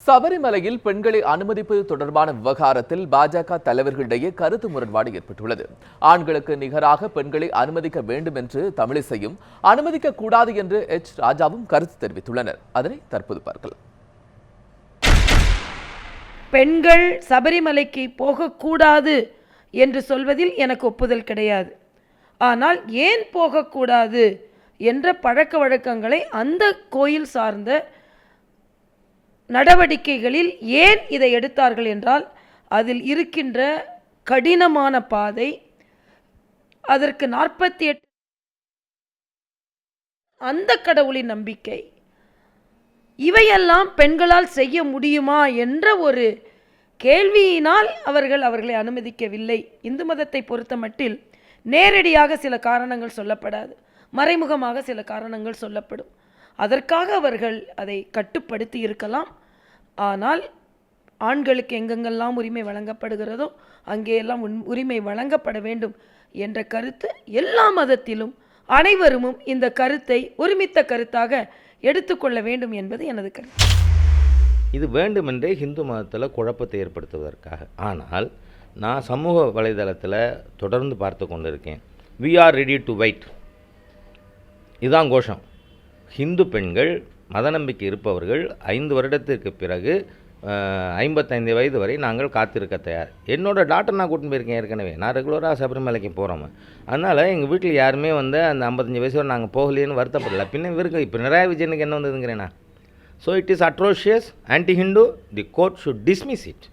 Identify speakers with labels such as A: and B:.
A: சபரிமலையில் பெண்களை அனுமதிப்பது தொடர்பான விவகாரத்தில் பாஜக தலைவர்களிடையே கருத்து முரண்பாடு ஏற்பட்டுள்ளது. ஆண்களுக்கு நிகராக பெண்களை அனுமதிக்க வேண்டும் என்று தமிழிசையும், அனுமதிக்க கூடாது என்று ராஜாவும் கருத்து தெரிவித்துள்ளனர். அதனை தற்போது பார்க்கலாம்.
B: பெண்கள் சபரிமலைக்கு போகக்கூடாது என்று சொல்வதில் எனக்கு ஒப்புதல் கிடையாது. ஆனால் ஏன் போகக்கூடாது என்ற பழக்க வழக்கங்களை அந்த கோயில் சார்ந்த நடவடிக்கைகளில் ஏன் இதை எடுத்தார்கள் என்றால், அதில் இருக்கின்ற கடினமான பாதை, அதற்கு 48 அந்த கடவுளின் நம்பிக்கை, இவையெல்லாம் பெண்களால் செய்ய முடியுமா என்ற ஒரு கேள்வியினால் அவர்களை அனுமதிக்கவில்லை. இந்து மதத்தை பொறுத்த மட்டில் நேரடியாக சில காரணங்கள் சொல்லப்படாது, மறைமுகமாக சில காரணங்கள் சொல்லப்படும். அதற்காக அவர்கள் அதை கட்டுப்படுத்தி இருக்கலாம். ஆனால் ஆண்களுக்கு எங்கெங்கெல்லாம் உரிமை வழங்கப்படுகிறதோ அங்கேயெல்லாம் உரிமை வழங்கப்பட வேண்டும் என்ற கருத்து எல்லா மதத்திலும் அனைவரும் இந்த கருத்தை ஒருமித்த கருத்தாக எடுத்துக்கொள்ள வேண்டும் என்பது எனது கருத்து.
C: இது வேண்டுமென்றே இந்து மதத்தில் குழப்பத்தை ஏற்படுத்துவதற்காக. ஆனால் நான் சமூக வலைதளத்தில் தொடர்ந்து பார்த்து கொண்டிருக்கேன். We are ready to wait, இதுதான் கோஷம். ஹிந்து பெண்கள், மத நம்பிக்கை இருப்பவர்கள் 5 வருடத்திற்கு பிறகு 55 வயது வரை நாங்கள் காத்திருக்க தயார். என்னோடய டாக்டர் நான் கூட்டின்னு போயிருக்கேன் ஏற்கனவே. நான் ரெகுலராக சபரிமலைக்கு போகிறோம். அதனால் எங்கள் வீட்டில் யாருமே வந்து அந்த 55 வயசு வரை நாங்கள் போகலையேன்னு வருத்தப்படலை. பின்ன இவருக்கு இப்போ பினராயி விஜயனுக்கு என்ன வந்ததுங்கிறேன்னா, so it is atrocious, anti Hindu, the court should dismiss it.